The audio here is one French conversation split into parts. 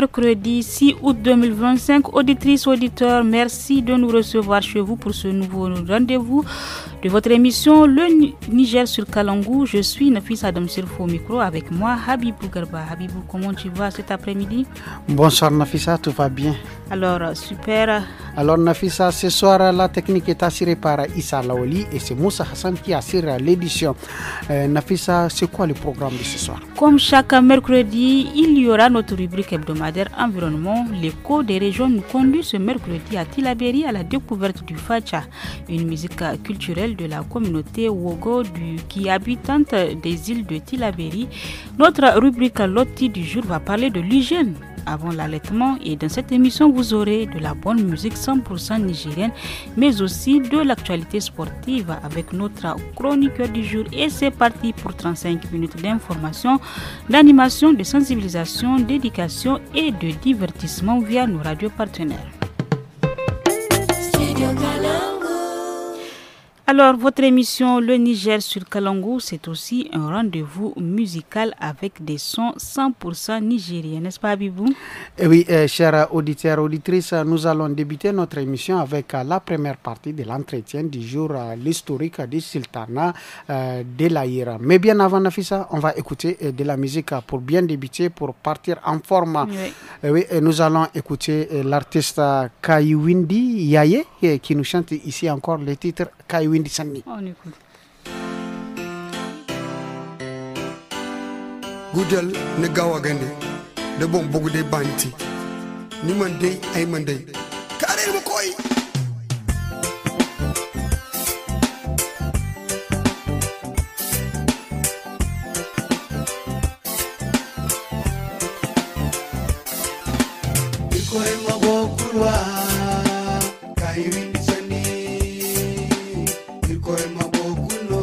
mercredi 6 août 2025. Auditrices, auditeurs, merci de nous recevoir chez vous pour ce nouveau rendez-vous de votre émission Le Niger sur Kalangou. Je suis Nafisa Adam Sirfo au micro avec moi Habibou Garba. Habibou, comment tu vas cet après-midi? Bonsoir Nafisa, tout va bien. Alors, super. Alors Nafisa, ce soir la technique est assurée par Issa Laoli et c'est Moussa Hassan qui assure l'édition. Nafisa, c'est quoi le programme de ce soir? Comme chaque mercredi, il y aura notre rubrique hebdomadaire environnement. L'écho des régions nous conduit ce mercredi à Tillabéri à la découverte du Facha, une musique culturelle de la communauté Wogo qui est habitante des îles de Tillabéri. Notre rubrique Loti du jour va parler de l'hygiène avant l'allaitement et dans cette émission vous aurez de la bonne musique 100% nigérienne mais aussi de l'actualité sportive avec notre chroniqueur du jour et c'est parti pour 35 minutes d'information, d'animation, de sensibilisation, d'éducation et de divertissement via nos radios partenaires. Alors, votre émission Le Niger sur Kalangou, c'est aussi un rendez-vous musical avec des sons 100% nigériens, n'est-ce pas, Bibou? Oui, chers auditeurs et auditrices, nous allons débuter notre émission avec la première partie de l'entretien du jour, l'historique du sultanat de l'Aïra. Mais bien avant, Nafisa, on va écouter de la musique pour bien débuter, pour partir en forme. Oui. Oui, nous allons écouter l'artiste Kaiwindi Yaye qui nous chante ici encore le titre Kaiwindi Sanni. On écoute. Gudel ne gawagande de bon bogu de banti ni mande ay mande kare mo koy ikoy mo bokulwa kaiwindi sanni ikoy mo bokulo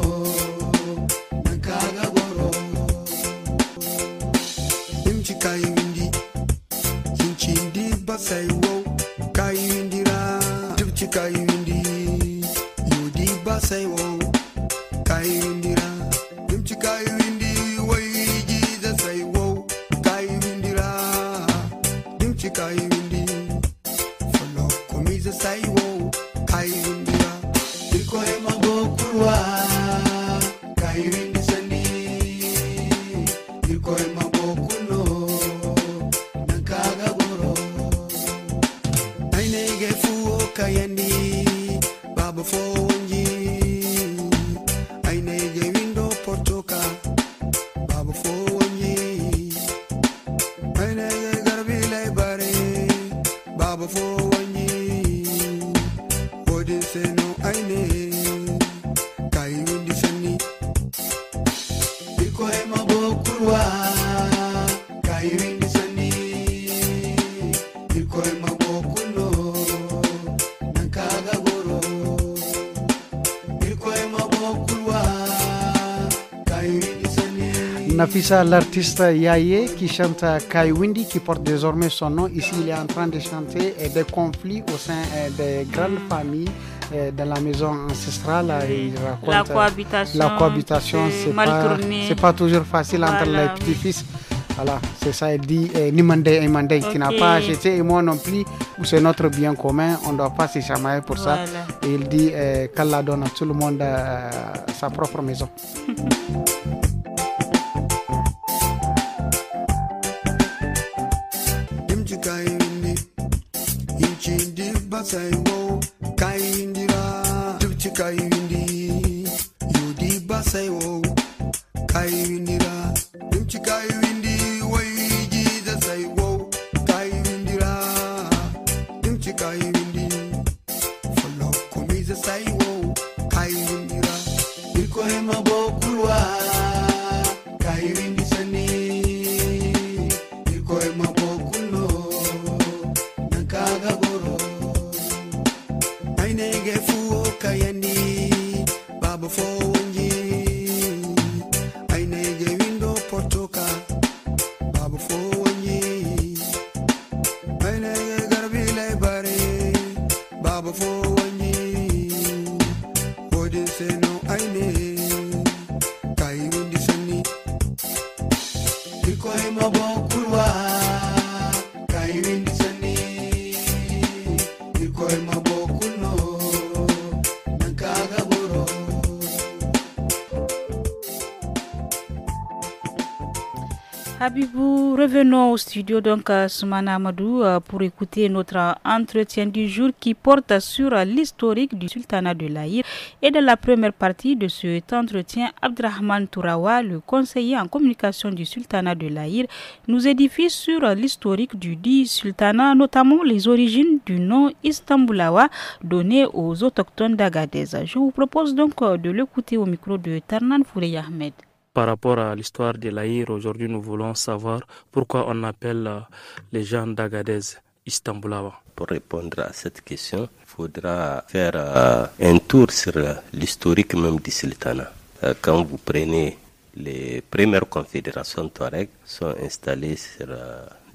nakaga goro imchi kaiwindi inchindi basai wo kaiwindira timchi kaiwindi yudi basai wo kaiwindira imchi kaiwindi waiji da sai wo kaiwindira timchi kaiwindi follow komiza sai wo kaiwindira iko ema bokurwa kaiwindi sani iko ema bokuno nakaga goro ainege fuo kayandi baba fo wonji ainege windo portoka baba fo wonji ainege garbi lay bare baba fo wonji odin seno aine kaiwindi sani iko ema bokurwa kaiwindi sani iko ema bokuno nakaga goro iko ema bokurwa kaiwindi sani. Nafisa, l'artiste Yaye qui chante Kaiwindi, qui porte désormais son nom. Ici, il est en train de chanter des conflits au sein des grandes familles dans la maison ancestrale. Il raconte La cohabitation, c'est pas toujours facile entre les petits-fils. Voilà, c'est ça, il dit Nimande et Mandé, qui n'a pas acheté et moi non plus, ou c'est notre bien commun, on ne doit pas se chamailler pour ça. Et il dit qu'Allah donne à tout le monde sa propre maison. Imchi kaiwindi inchindi basai wo kaiwindira timchi kaiwindi yudi basai wo kaiwindira timchi kaiwindi waiji da sai wo kaiwindira timchi kaiwindi follow komiza sai wo kaiwindira iko hema bokulwa kaiwindi sani iko hema bokuno nakaga goro ainege fuo kayandi baba fo wonji ainege windo portoka baba fo wonji ainege garbi lay bare baba fo wonji odin seno aine kaiwindi sani iko hema bokulwa Habibou, revenons au studio donc Soumana Amadou pour écouter notre entretien du jour qui porte sur l'historique du sultanat de l'Aïr. Et dans la première partie de cet entretien, Abdrahman Tourawa, le conseiller en communication du sultanat de l'Aïr, nous édifie sur l'historique du dit sultanat, notamment les origines du nom Istanbulawa donné aux autochtones d'Agadez. Je vous propose donc de l'écouter au micro de Tarnan Fourey Ahmed. Par rapport à l'histoire de l'Aïr, aujourd'hui nous voulons savoir pourquoi on appelle les gens d'Agadez Istanbulawa. Pour répondre à cette question, il faudra faire un tour sur l'historique même du sultanat. Quand vous prenez les premières confédérations Touareg sont installées sur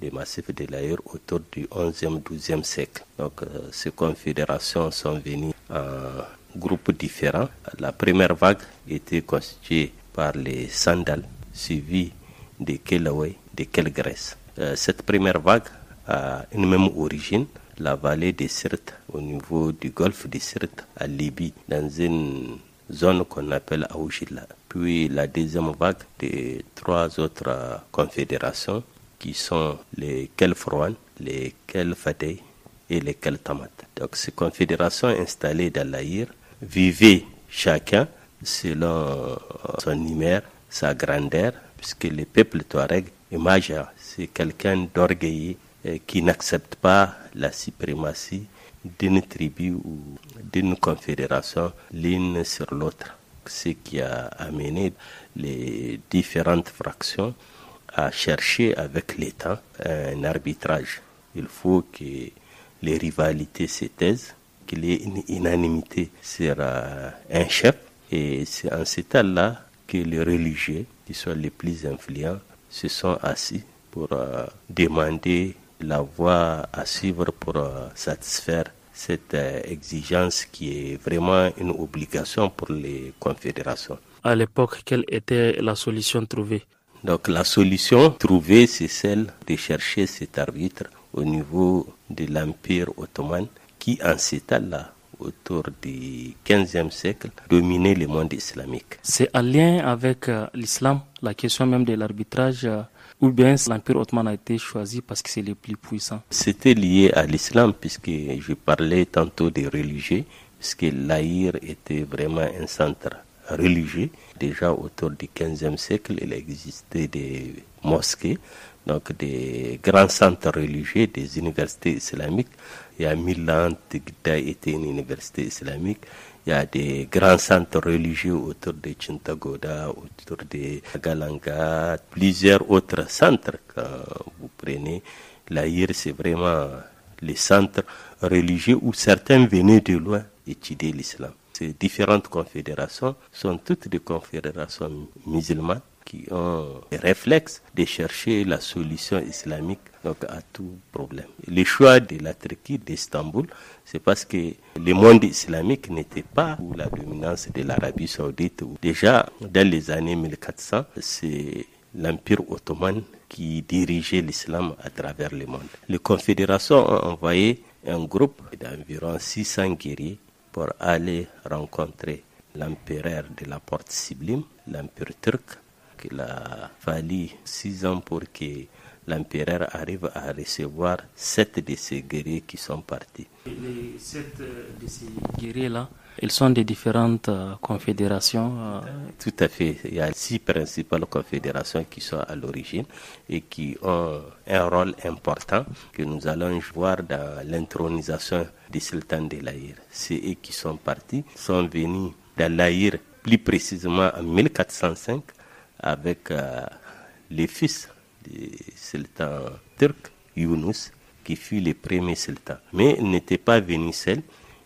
les massifs de l'Aïr autour du 11e, 12e siècle. Donc ces confédérations sont venues en groupes différents. La première vague était constituée par les Sandals, suivis des Kelaway, des Kelgrès. Cette première vague a une même origine, la vallée des Sirtes, au niveau du golfe des Sirtes, à Libye, dans une zone qu'on appelle Aoujila. Puis la deuxième vague des trois autres confédérations, qui sont les Kelfrouan, les Kelfadey et les Keltamat. Donc ces confédérations installées dans l'Aïr vivaient chacun selon son numéro, sa grandeur, puisque le peuple Touareg est majeur. C'est quelqu'un d'orgueilleux qui n'accepte pas la suprématie d'une tribu ou d'une confédération l'une sur l'autre. Ce qui a amené les différentes fractions à chercher avec l'État un arbitrage. Il faut que les rivalités se taisent, qu'il y ait une unanimité sur un chef. Et c'est en ce temps-là que les religieux, qui sont les plus influents, se sont assis pour demander la voie à suivre pour satisfaire cette exigence qui est vraiment une obligation pour les confédérations. À l'époque, quelle était la solution trouvée? Donc la solution trouvée, c'est celle de chercher cet arbitre au niveau de l'Empire ottoman qui, en ce temps-là, autour du 15e siècle, dominait le monde islamique. C'est en lien avec l'islam, la question même de l'arbitrage, ou bien l'Empire ottoman a été choisi parce que c'est le plus puissant? C'était lié à l'islam, puisque je parlais tantôt des religieux, puisque l'Aïr était vraiment un centre religieux. Déjà autour du 15e siècle, il existait des mosquées, donc des grands centres religieux, des universités islamiques. Il y a Milan, Tigda était une université islamique. Il y a des grands centres religieux autour de Chintagoda, autour de Galanga, plusieurs autres centres. Quand vous prenez l'Aïr, c'est vraiment les centres religieux où certains venaient de loin étudier l'islam. Ces différentes confédérations sont toutes des confédérations musulmanes qui ont le réflexe de chercher la solution islamique donc à tout problème. Le choix de la Turquie, d'Istanbul, c'est parce que le monde islamique n'était pas sous la dominance de l'Arabie saoudite. Déjà, dans les années 1400, c'est l'Empire ottoman qui dirigeait l'islam à travers le monde. Les confédérations ont envoyé un groupe d'environ 600 guerriers pour aller rencontrer l'empereur de la Porte Sublime, l'Empire turc. Il a fallu 6 ans pour que l'empereur arrive à recevoir 7 de ces guerriers qui sont partis. Les 7 de ces guerriers-là, ils sont des différentes confédérations. Tout à fait. Il y a 6 principales confédérations qui sont à l'origine et qui ont un rôle important que nous allons voir dans l'intronisation du sultan de l'Aïr. C'est eux qui sont partis, sont venus dans l'Aïr plus précisément en 1405 avec les fils du sultan turc, Yunus, qui fut le premier sultan. Mais il n'était pas venu seul,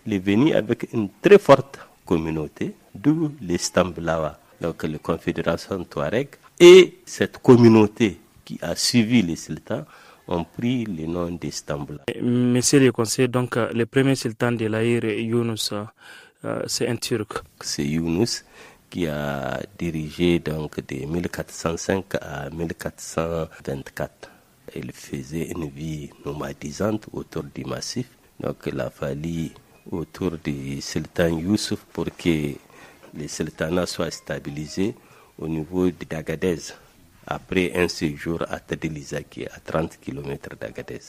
il est venu avec une très forte communauté, d'où les Stamblawa, donc les confédérations Touareg. Et cette communauté qui a suivi les sultans ont pris le nom d'Istanbul. Monsieur le conseiller, donc le premier sultan de l'Aïr, Yunus, c'est un Turc. C'est Yunus qui a dirigé donc de 1405 à 1424. Il faisait une vie nomadisante autour du massif. Donc il a fallu autour du sultan Youssouf pour que le sultanat soit stabilisé au niveau d'Agadez, après un séjour à Tadeliza qui est à 30 km d'Agadez.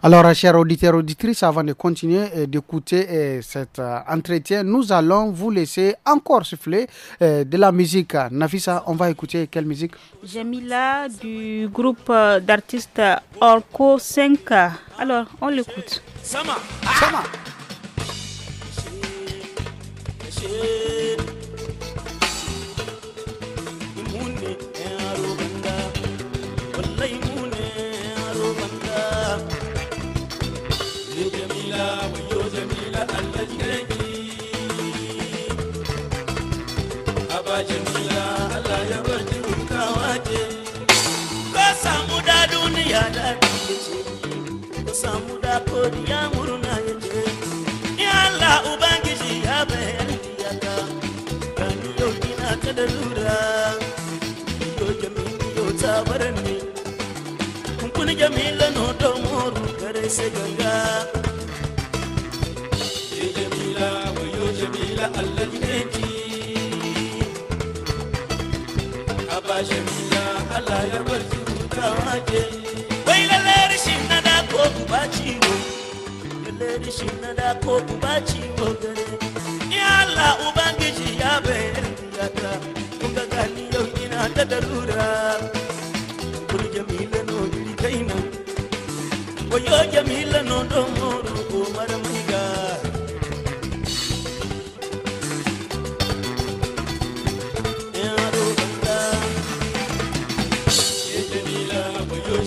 Alors, chers auditeurs et auditrices, avant de continuer d'écouter cet entretien, nous allons vous laisser encore souffler de la musique. Nafisa, on va écouter quelle musique? Jamila du groupe d'artistes Orco 5. Alors, on l'écoute. Sama. Samuda kodiya muruna yaje ya Allah ubangiji ya bayani yaka kan yo ina ta da lura yo jami'i yo tabarani kun jamila no do moru kare se ganga ye jamila wa yo jamila Allah jineti aba jamila Allah ya barki tawaje bailale shin na da ko baciwo bailale shin na da ko baciwo gare ya Allah ubangiji ya bayar diyata kun ga gani yau ina da darura kun jamila no dili kaina wayo jamila no do moro ko maramiga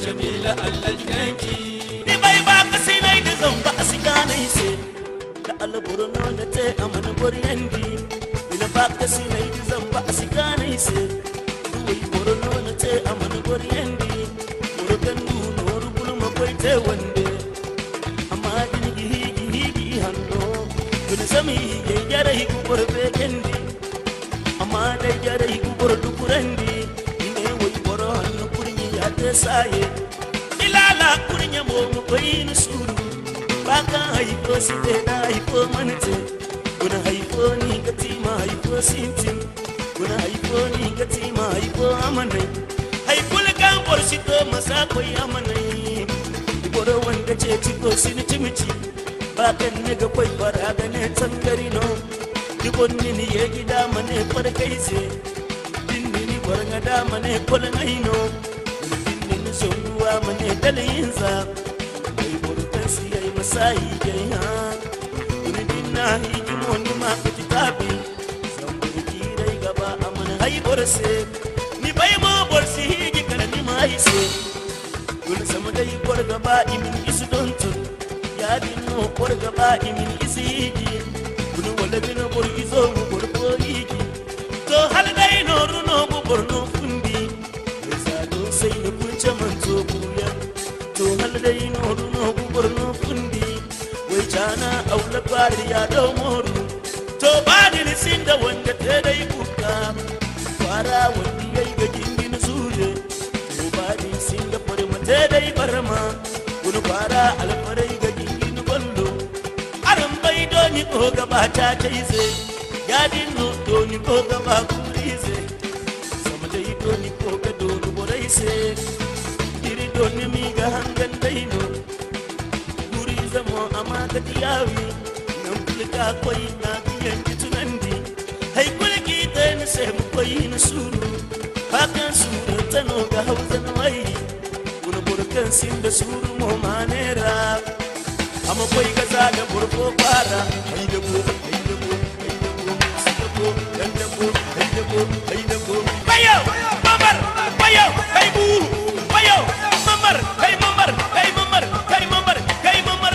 jamila Allah jinki ni bai ba ka sinai da zamba asiganai se da alburno na te amana boriyandi ina ba ka sinai da zamba asiganai se wai burno na te amana boriyandi murugan nu rubul makwai te wande amma din gi hando kun sami ye jare hi ku borbe kendi amma dai jare hi ku bordu kurandi ine wai boro hannu kurni ya te saye ilala kurnya mo mo koyin suru baka haifo site da haifo manite kuna haifo ni gatima haifo sintin kuna haifo ni gatima haifo amanai haifo kan borsito masa koyi amanai iboro wanda ce tiko sin timici bakan ne ga koi fara ga ne tangari no dibonni ni ye gida mane farkai se dinni ni borga da mane kolnai no songuwa mane dalayinsa mai burkansi ya yi masayi gai ha wani dinna hikimo ni ma ka kitabi san burki rai gaba a mana haibar se ni bai ma borsi higi kana ni ma haise wani sama dai kwar gaba imin isu don tun ya dinno kwar gaba imin isi higi wani wala bina burgi zo mu burko higi to hal dai no runo bu borno fundi sai na kunce manto kuya to hal dai no runo bu borno fundi wai jana aula bari ya do moru to bani ni sinda wanda te dai kuka fara wanda yayi ga jingin suje to bani sinda fare mate dai barma kun fara alfarai ga jingin gollo aran bai do ni ko gaba ta taize ya dinno do ni ko gaba kurize sama dai do ni ko ga do se diri doni mi ga hangan daino guri zamo amaka diyawi nan kulka koi na biyan kitunandi hay kulki tan se mu koi na suru hakan suru tano ga hausa na mai kuna burkan sin da suru mo manera amma koi ga zaga burko fara hay da ko bayo babar bayo hey bu bayo mamar hey mamar hey mamar hey mamar hey mamar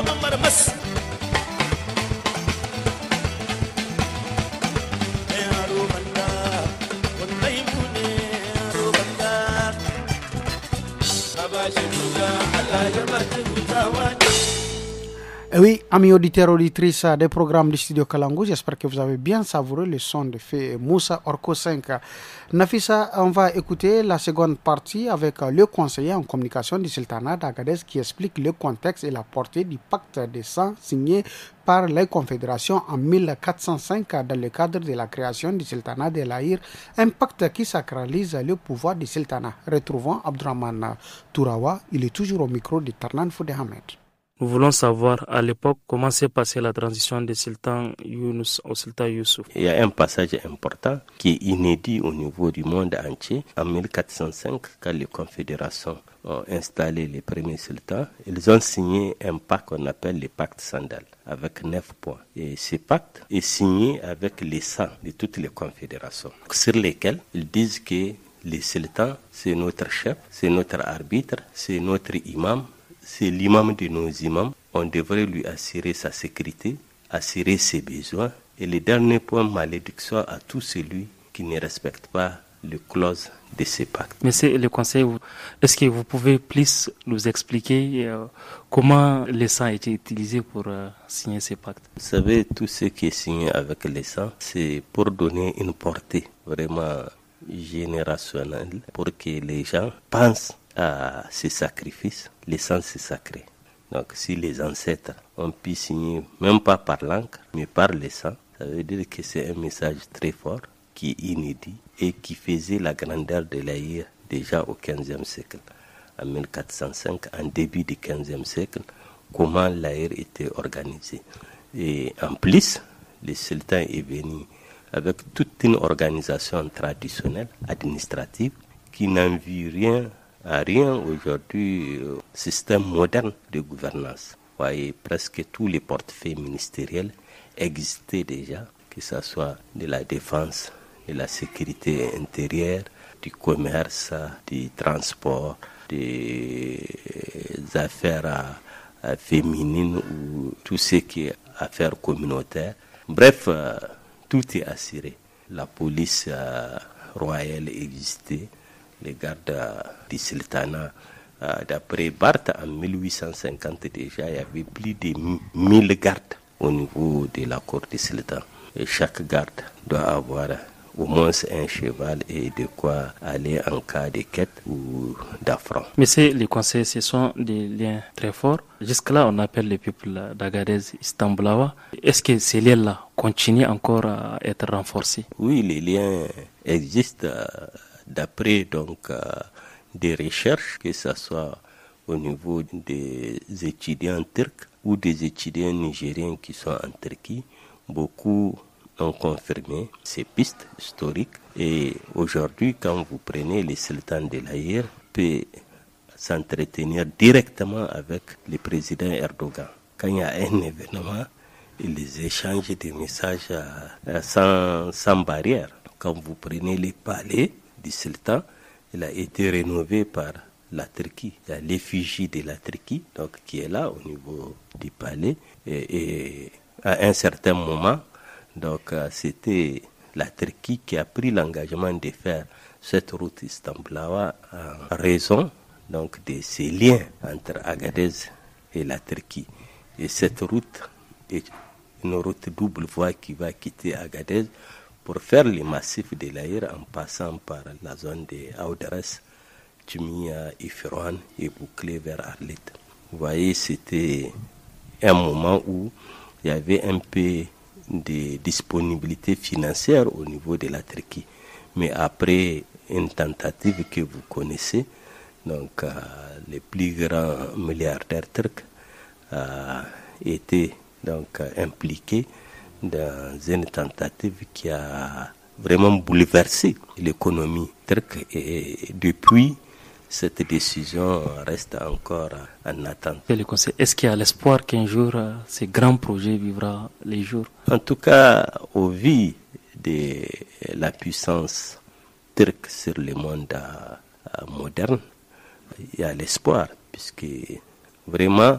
mamar mas hey aro banda wallahi bune aro banda abashi Allah ya barki mutawa. Oui, amis auditeurs, auditrices des programmes du studio Kalangu, j'espère que vous avez bien savouré le son de feu Moussa Orko 5. Nafissa, on va écouter la seconde partie avec le conseiller en communication du Sultanat d'Agadez qui explique le contexte et la portée du pacte de sang signé par les confédérations en 1405 dans le cadre de la création du Sultanat de l'Aïr, un pacte qui sacralise le pouvoir du Sultanat. Retrouvons Abdurrahman Tourawa, il est toujours au micro de Tarnan Foudehamed. Nous voulons savoir à l'époque comment s'est passée la transition des sultans Younous au sultan Youssouf. Il y a un passage important qui est inédit au niveau du monde entier. En 1405, quand les confédérations ont installé les premiers sultans, ils ont signé un pacte qu'on appelle le pacte Sandal, avec 9 points. Et ce pacte est signé avec les sangs de toutes les confédérations, sur lesquels ils disent que les sultans, c'est notre chef, c'est notre arbitre, c'est notre imam, c'est l'imam de nos imams. On devrait lui assurer sa sécurité, assurer ses besoins. Et le dernier point, malédiction à tout celui qui ne respecte pas les clauses de ces pactes. Monsieur le conseil, est-ce que vous pouvez plus nous expliquer comment le sang a été utilisé pour signer ces pactes? Vous savez, tout ce qui est signé avec le sang, c'est pour donner une portée vraiment générationnelle, pour que les gens pensent à ces sacrifices. Le sang, c'est sacré. Donc, si les ancêtres ont pu signer, même pas par l'encre, mais par le sang, ça veut dire que c'est un message très fort, qui est inédit et qui faisait la grandeur de l'Aïr déjà au XVe siècle. En 1405, en début du XVe siècle, comment l'Aïr était organisé. Et en plus, le sultan est venu avec toute une organisation traditionnelle, administrative, qui n'en vit rien aujourd'hui système moderne de gouvernance. Vous voyez, presque tous les portefeuilles ministériels existaient déjà, que ce soit de la défense, de la sécurité intérieure, du commerce, du transport, des affaires féminines ou tout ce qui est affaires communautaires. Bref, tout est assuré. La police royale existait. Les gardes du sultanat, d'après Barthes, en 1850 déjà, il y avait plus de 1000 gardes au niveau de la cour du sultan. Et chaque garde doit avoir au moins un cheval et de quoi aller en cas de quête ou d'affront. Monsieur le conseil, ce sont des liens très forts. Jusque-là, on appelle le peuple d'Agadez Istanbulawa. Est-ce que ces liens-là continuent encore à être renforcés? Oui, les liens existent. D'après des recherches, que ce soit au niveau des étudiants turcs ou des étudiants nigériens qui sont en Turquie, beaucoup ont confirmé ces pistes historiques. Et aujourd'hui, quand vous prenez les sultans de l'Aïr, peut s'entretenir directement avec le président Erdogan. Quand il y a un événement, ils échangent des messages sans barrière. Quand vous prenez les palais du sultan, il a été rénové par la Turquie. Il y a l'effigie de la Turquie, donc, qui est là au niveau du palais. Et à un certain moment, donc, c'était la Turquie qui a pris l'engagement de faire cette route Istanbulawa en raison donc, de ces liens entre Agadez et la Turquie. Et cette route est une route double voie qui va quitter Agadez pour faire le massif de l'Aïr en passant par la zone de Aoudaras, Tumia, Ifrouane et boucler vers Arlit. Vous voyez, c'était un moment où il y avait un peu de disponibilité financière au niveau de la Turquie. Mais après une tentative que vous connaissez, donc les plus grands milliardaires turcs étaient donc impliqués dans une tentative qui a vraiment bouleversé l'économie turque. Et depuis, cette décision reste encore en attente. Est-ce qu'il y a l'espoir qu'un jour ce grand projet vivra les jours? En tout cas, au vu de la puissance turque sur le monde moderne, il y a l'espoir, puisque vraiment,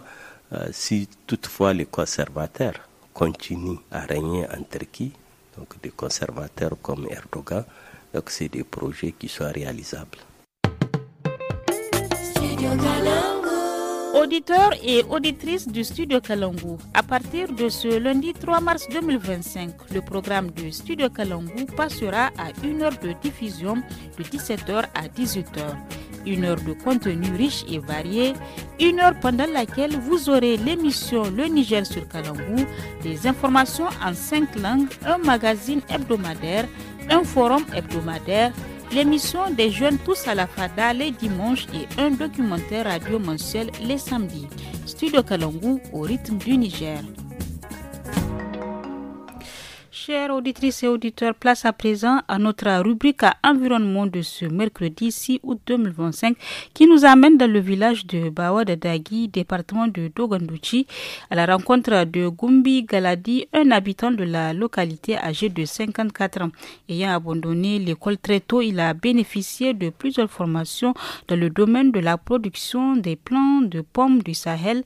si toutefois les conservateurs continuent à régner en Turquie, donc des conservateurs comme Erdogan, donc c'est des projets qui sont réalisables. Auditeurs et auditrices du Studio Kalangu, à partir de ce lundi 3 mars 2025, le programme de Studio Kalangu passera à 1 heure de diffusion de 17h à 18h. 1 heure de contenu riche et varié, 1 heure pendant laquelle vous aurez l'émission Le Niger sur Kalangu, des informations en 5 langues, un magazine hebdomadaire, un forum hebdomadaire, l'émission des jeunes tous à la fada les dimanches et un documentaire radio mensuel les samedis. Studio Kalangu au rythme du Niger. Chers auditrices et auditeurs, place à présent à notre rubrique à environnement de ce mercredi 6 août 2025 qui nous amène dans le village de Bawa de Dagui, département de Dogandouchi, à la rencontre de Gumbi Galadi, un habitant de la localité âgé de 54 ans. Ayant abandonné l'école très tôt, il a bénéficié de plusieurs formations dans le domaine de la production des plants de pommes du Sahel.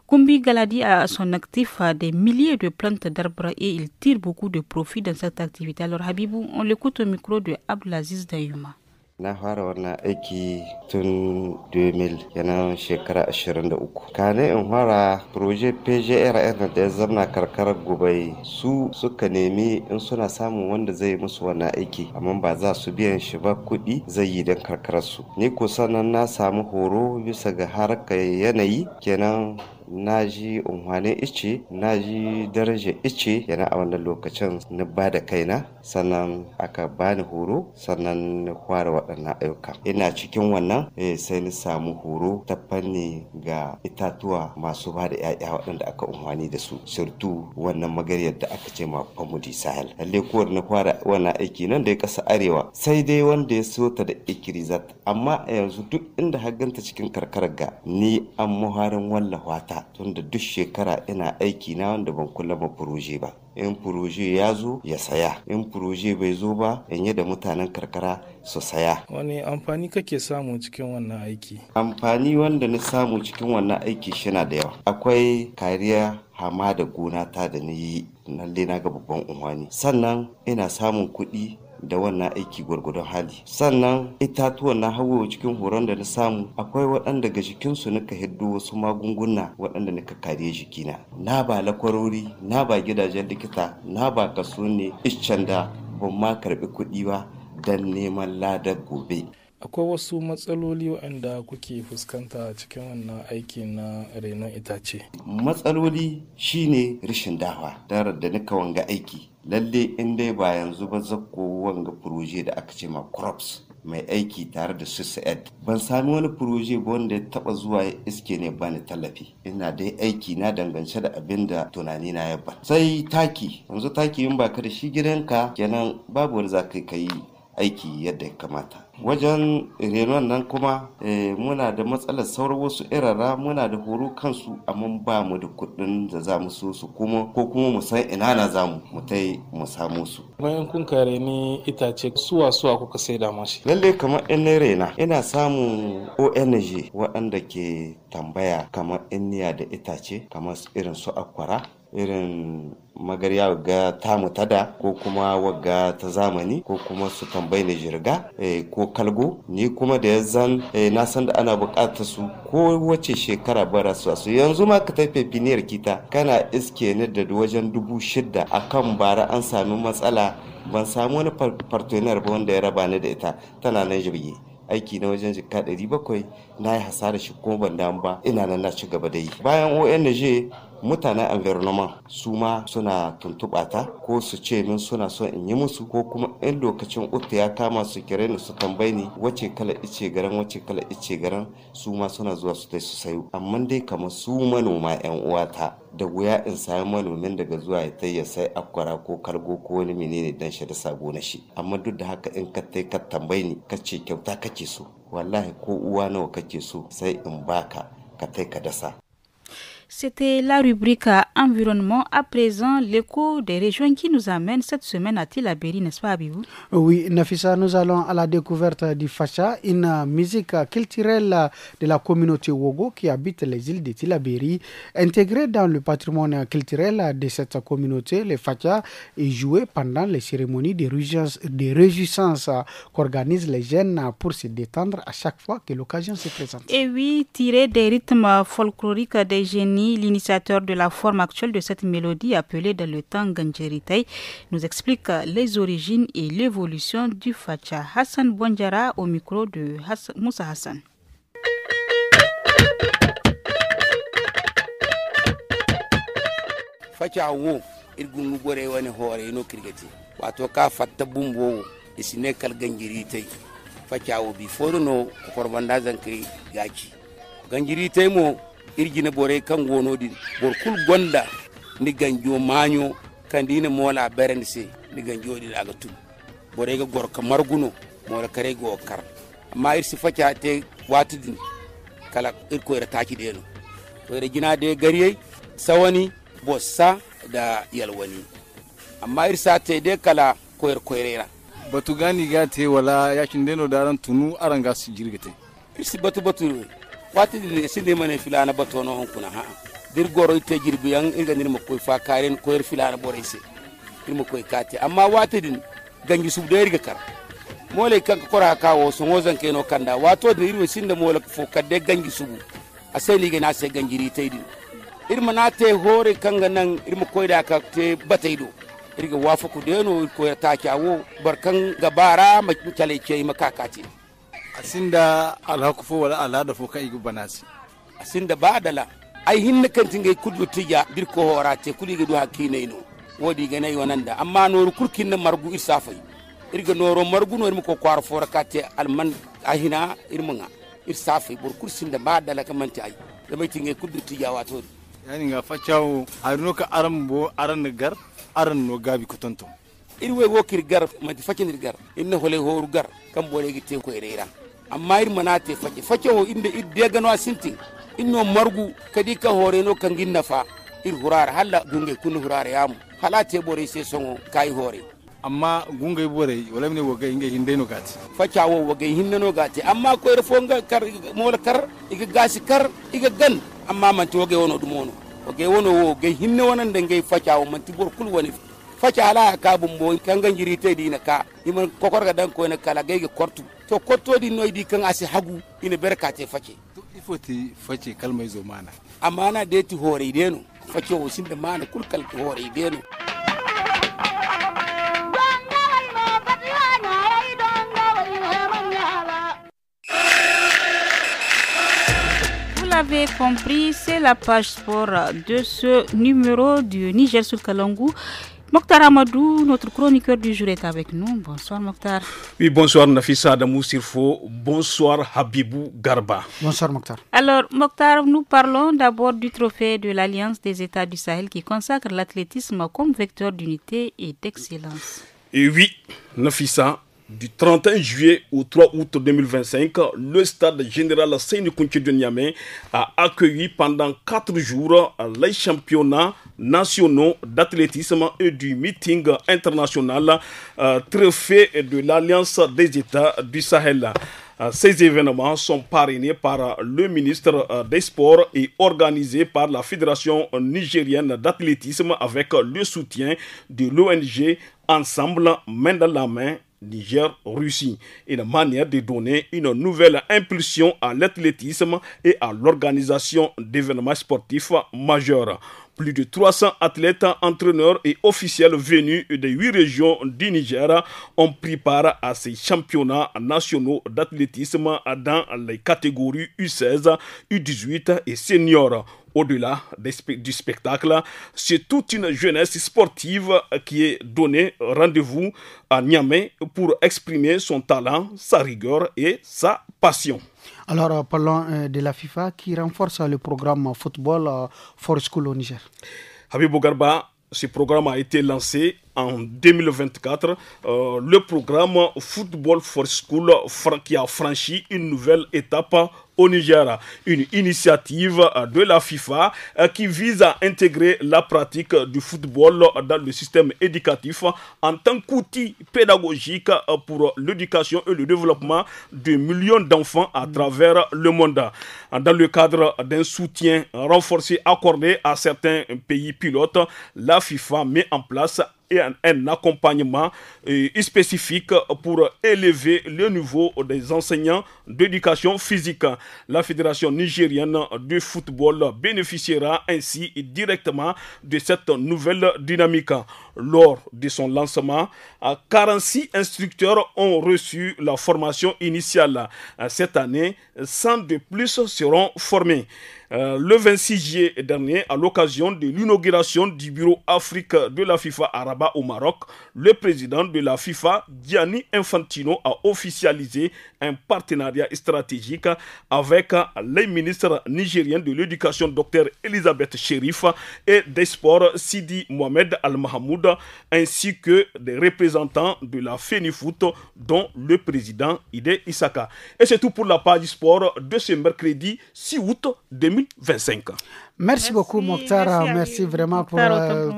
Gumbi Galadi a à son actif des milliers de plantes d'arbres et il tire beaucoup de profit dans cette activité. Alors Habibou, on l'écoute au micro de Abdelaziz Dayuma. Na fara wannan aiki tun 2000 yana shekara 23 kane in fara projet PGRN da ya zama karkarar Gubai su suka nemi in suna samun wanda zai musu wannan aiki amma ba za su biyan shi ba kuɗi zai yi don karkarar su ni ko sannan na samu horo bisa ga harkar yanayi kenan na ji unhwanin ice na ji darajar ice yana a wannan lokacin na ba da kaina sannan aka bani horo sannan na fara waɗannan ayyuka ina cikin wannan sai na samu horo ta fanni ga itatuwa masu ba da 'ya'ya waɗanda aka unhwani da su surtu wannan magariyar da aka ce ma famudi sahel lalle ko na fara wannan aiki nan da ya kasa arewa sai dai wanda ya so ta da ikirizat amma a yanzu duk inda haganta cikin karkarar ga ni an muharin wallafa ta tunda duk shekara ina aiki na wanda ban kula ma furoje ba in furoje ya zo ya saya in furoje bai zo ba in yi da mutanen karkara su saya. Wani amfani kake samu cikin wannan aiki? Amfani wanda na samu cikin wannan aiki shina da yawa akwai kariya hama da gona ta da ni yi lalle na ga babban unwani sannan ina samun kuɗi da wannan aiki gwargwadon hali sannan itatuwan na hawo cikin horon da na samu akwai waɗanda ga jikinsu nika hiddo wasu magunguna waɗanda nika kare jikina na ba lakwarori na ba gidajen likita na ba kaso ne iccen da ban ma karɓi kuɗi ba don neman ladar gobe. Akwai wasu matsaloli waɗanda kuke fuskanta cikin wannan aiki na renon itace? Matsaloli shine rashin dawa da nika wanga aiki lalle in dai ba yanzu ba zakko wanga proje da aka ce ma crops mai aiki tare da SUSAID ban sami wani proje ba wanda ya taba zuwa ya iske ne bani tallafi ina dai aiki na dangance da abin da tunani na yabba sai taki yanzu taki in baka da shi gidanka kenan babu wani za ka yi aiki yadda ya kamata wajen renon nan kuma muna da matsalar sauran wasu irara muna da horo kansu amma ba mu da kuɗin da za mu so su kuma ko kuma mu san ina na za mu tai mu samu su. Bayan kun kare ni itace suwa kuka saida mashi? Lalle kamar in na rena ina samun ONG waɗanda ke tambaya kamar inniya da itace kamar irin su akwara irin magarya ga tamu tada ko kuma wagga ta zamani ko kuma su tambayi na jirga ko kalgo ni kuma da ya zan na san da ana bukatar su ko wace shekara bara su yanzu ma ka tafi finiyar kita kana iske ni da wajen 6,000 akan bara an sami matsala ban samu wani partner ba wanda ya raba ni da ita tana nan jirgi aiki na wajen jika 700 na yi hasara shi kuma ban damu ba ina nan na ci gaba da yi bayan ONG mutanen environment su ma suna tuntuɓa ta ko su ce min suna so in yi musu ko kuma in lokacin uta ya kama su kire ni su tambayi ni wace kala ice garan su ma suna zuwa su dai su sayo amma dai kamar su manoma yan uwata da wuya in sami manomin daga zuwa ya tai ya sai akwara ko kargo ko wani menene dan shi da sabo na shi amma duk da haka in ka tai ka tambayi ni ka ce kyauta kake so wallahi ko uwa nawa kake so sai in baka ka tai ka dasa. C'était la rubrique environnement. À présent, l'écho des régions qui nous amène cette semaine à Tillabéri, n'est-ce pas, Abibou? Oui, Nafissa, nous allons à la découverte du Facha, une musique culturelle de la communauté Wogo qui habite les îles de Tillabéri. Intégrée dans le patrimoine culturel de cette communauté, le Facha est joué pendant les cérémonies de réjouissance qu'organisent les jeunes pour se détendre à chaque fois que l'occasion se présente. Et oui, tiré des rythmes folkloriques des génies, l'initiateur de la forme actuelle de cette mélodie appelée dans le temps Ganjeritay nous explique les origines et l'évolution du Facha. Hassan Bonjara au micro de Moussa Hassan. Facha wo irgungu gore wani hore no kirgati wato ka fatta bumbo isine kal Ganjeritay Facha wo bi foruno korbanda zankai gaci Ganjeritay mo irgina bore kan gono di borkul gonda ni ganjo manyo kan dina mola beren se ni ganjo di daga tun bore ga gor kamar guno mola kare go kar amma irsi Facha te watu din kala irko ira taki deno to ira gina de gariye sawani bossa da yalwani amma irsa te de kala koyera batu gani gate wala yakin deno daran tunu aranga su jirgite irsi batu wati de sinde mane filana batono on kuna ha dir goro ite jirbi yang irga nir mo koy fa karen koyer filana borese irmo koy kate amma wati din gangi sub de irga kar mole kan ko ra kawo so ngozan keno kanda wato de irwe sinde mole fo kadde gangi subu asali ga na se ganjiri taydin irma na te hore kanga nan irmo koy da ka te bataydo irga wafa ku de no ko ta kyawo barkan gabara ma tale ke makakati asinda alhakufo wala alada fo kai banasi asinda badala ai hinna kantin gai kudu tija dirko horate kuli ga do hakine no wodi ga nay wonanda amma noru kurkin na margu isafai irga noro margu no irmo ko kwar fora kate alman ahina irmunga isafai bor kursin da badala kamanti ai da mai tingai kudu tija wato yani ga facawo arno ka arambo aran gar aran no gabi kutonto irwe wokir gar mati fakin gar inna hole horu gar kan bore gi te ko reera amma ir manate fake ho inde idde gano asinti inno margu kadi ka hore no kan ginna fa ir hurar halla gunge kun hurar yamu halate bore se songo kai hore amma gunge bore wala ne woga inge hinde no gati fake wo woga hinne no gati amma ko ir fonga kar mola kar iga gasi kar iga gan amma man to woge wono dumono woge wono wo ge hinne wonan de ngay fake wo man tibor kul woni fake ala ka bumbo kan ganjiri te dina ka iman kokorga dan ko ne kala gege kortu to kottodi noydi kan asi hagu ina berkate fake to ifoti fake kalmay zo mana amana deti hore deno fake o sinde mana kulkal hore deno. Vous l'avez compris, c'est la page sport de ce numéro du Niger sur Kalangu. Mokhtar Amadou, notre chroniqueur du jour, est avec nous. Bonsoir Mokhtar. Oui, bonsoir Nafissa Adamou Sirfo. Bonsoir Habibou Garba. Bonsoir Mokhtar. Alors Mokhtar, nous parlons d'abord du trophée de l'Alliance des États du Sahel qui consacre l'athlétisme comme vecteur d'unité et d'excellence. Et oui, Nafissa, du 31 juillet au 3 août 2025, le stade général Séni-Kounché de Niamey a accueilli pendant 4 jours les championnats nationaux d'athlétisme et du meeting international trophée de l'Alliance des États du Sahel. Ces événements sont parrainés par le ministre des Sports et organisés par la Fédération nigérienne d'athlétisme avec le soutien de l'ONG Ensemble main dans la main Niger-Russie, une manière de donner une nouvelle impulsion à l'athlétisme et à l'organisation d'événements sportifs majeurs. Plus de 300 athlètes, entraîneurs et officiels venus des 8 régions du Niger ont pris part à ces championnats nationaux d'athlétisme dans les catégories U16, U18 et seniors. Au-delà du spectacle, c'est toute une jeunesse sportive qui est donnée rendez-vous à Niamey pour exprimer son talent, sa rigueur et sa passion. Alors, parlons de la FIFA qui renforce le programme football for school au Niger. Habibou Garba, ce programme a été lancé en 2024, le programme Football for School qui a franchi une nouvelle étape au Niger, une initiative de la FIFA qui vise à intégrer la pratique du football dans le système éducatif en tant qu'outil pédagogique pour l'éducation et le développement de millions d'enfants à travers le monde. Dans le cadre d'un soutien renforcé accordé à certains pays pilotes, la FIFA met en place un accompagnement spécifique pour élever le niveau des enseignants d'éducation physique. La Fédération nigérienne de football bénéficiera ainsi directement de cette nouvelle dynamique. Lors de son lancement, 46 instructeurs ont reçu la formation initiale. Cette année, 100 de plus seront formés. Le 26 juillet dernier, à l'occasion de l'inauguration du bureau Afrique de la FIFA à Rabat au Maroc, le président de la FIFA, Gianni Infantino, a officialisé un partenariat stratégique avec les ministres nigériens de l'éducation, Dr Elisabeth Sherif, et des sports, Sidi Mohamed Al-Mahamoud, ainsi que des représentants de la FENIFOOT, dont le président Ide Issaka. Et c'est tout pour la page sport de ce mercredi 6 août 2025. Merci beaucoup Mokhtar, merci vraiment pour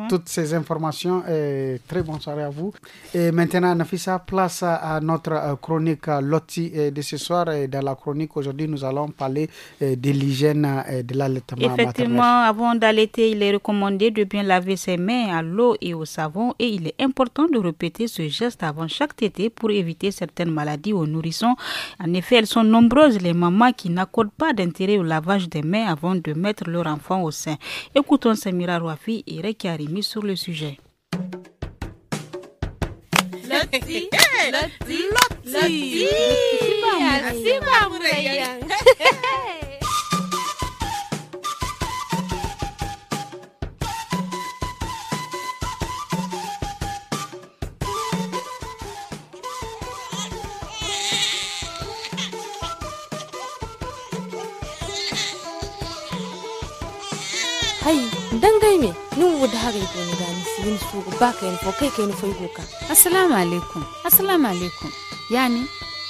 toutes ces informations et très bonne soirée à vous. Et maintenant Nafissa, place à notre chronique Loti de ce soir. Et dans la chronique aujourd'hui, nous allons parler de l'hygiène et de l'allaitement maternel. Effectivement, avant d'allaiter, il est recommandé de bien laver ses mains à l'eau et au savon, et il est important de répéter ce geste avant chaque tétée pour éviter certaines maladies aux nourrissons. En effet, elles sont nombreuses les mamans qui n'accordent pas d'intérêt au lavage des mains avant de mettre leur enfant au sein. Écoutons Samira Rouafi et Reki Arimi sur le sujet. Loti. Hai, dangai me, nun wuda hare ko ni gani sin su ba ka yin fo kai kai ni foi goka. Assalamu alaikum. Yani,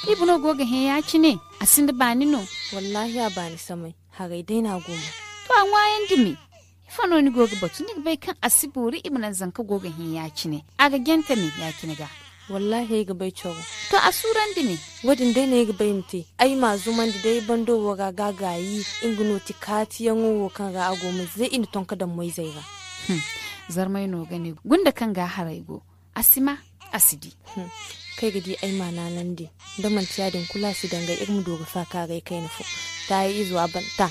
ibno goga he ya ci ne, asin da bani no. Wallahi ya bani samai, hare dai na goma. To an wayan dimi. Ifano ni goga batu ni bai kan asiburi ibnan zanka goga he ya ci ne. Aga genta ne ya ki ga. Wallahi ga bai chogo. To asuran dimi. Wadin dai ne ga bai mti. Ai mazuman da dai bando waga gagayi inguno tikati yango kan ga agoma zai in tonka da mai zai ga. Zarmai no gani gunda kan ga haraigo. Asima asidi. Kai gidi ai mana nan di. Da man tiyadin kula su danga irin doga fa ka ga kai nufo. Ta yi izo aban ta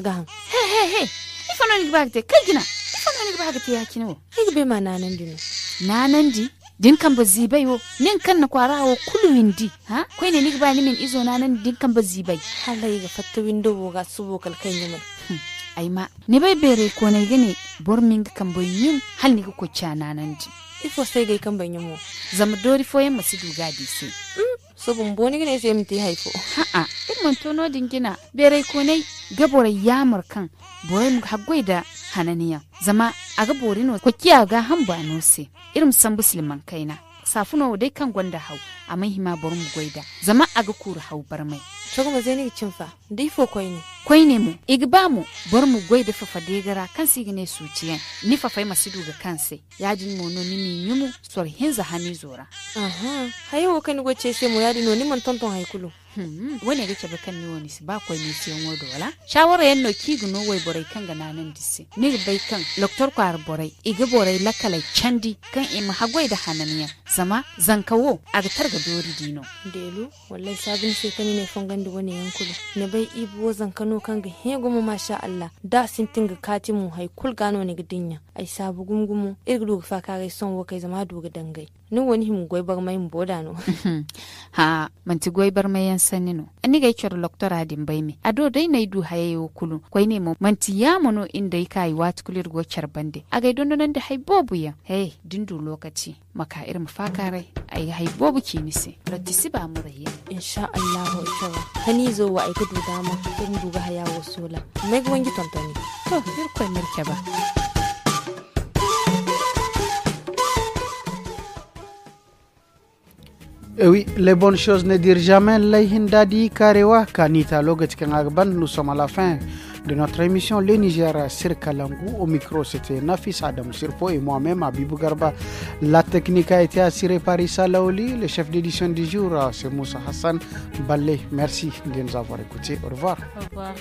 ga han. He. Ifano ni ba ga kai gina. Ifano ni ba ga ta yaki no. Kai ga bai mana nan di no. Nanan di din kan ba zibai wo nin kan na kwara wo kulu windi ha koi ne ni ba ni min izo nanan din kan ba zibai halai ga fatta window wo ga subo kal kan yimin ai ma ne bai bere ko ne gane bor min kan bai yin hal ni ko cha nanan di ifo sai ga kan bai yimo zama dori fo yamma su duga di sai so boni gane sai mti haifo ha mon tono din gina bere ko ne gabore yamar kan boy mu hagwai da hananiya zama aga borino ko kiya ga hamba no se irin san musliman kaina safuno dai kan gwanda hau a mahima borum goida zama aga kuru hau barmai chogo ma zeni cimfa dai fo koi ne mu igba mu borum goida fafa degara kan sigine suciyan ni fafai masidu ga kanse yadin mono ni mi nyumu sor hinza hani zora aha hayo kan goce sai mu yadin no ni man tonton haikulu wani ga cebe kan ni wani si ba koi ni sai wodo wala shawara yanno kiguno wai borai kan ga nanan disse ni bai kan doktor kwar borai iga borai lakalai candi kan im hagwai da hananiya zama zankawo aga targa dori dino delu wallahi sabin sai kan ne fangandi wani yankulu ne bai ibo zankano kan ga hego mu masha Allah da sin tinga kati mu haikul gano ne gidinya ai sabu gumgumu irgu fa ka gai son wo kai zama duga dangai ni wani him goibar mai boda no ha manti goibar mai yan sanino ani ga ikyor doktor adin bai mi ado dai nay du hayayo kulu koi ne mo manti ya mono inda kai wat kulir go charbande aga don nan da hay bobu ya hey dindu lokaci maka irin fakarai ai hay bobu ki ni se ratisi ba mu rayi insha Allah ikora hani zo wa ai kudu dama irin duga hayawo sola mai gwangi tontoni to bir ko mirke ba Et oui, les bonnes choses ne dirent jamais. Laihindadi Karewa Kanita Logetikan Agban. Nous sommes à la fin de notre émission Le Niger sur Kalangu. Au micro, c'était Nafis Adam Sirpo et moi-même, Abibou Garba. La technique a été assurée par Issa Laoli. Le chef d'édition du jour, c'est Moussa Hassan Balé. Merci de nous avoir écoutés. Au revoir. Au revoir.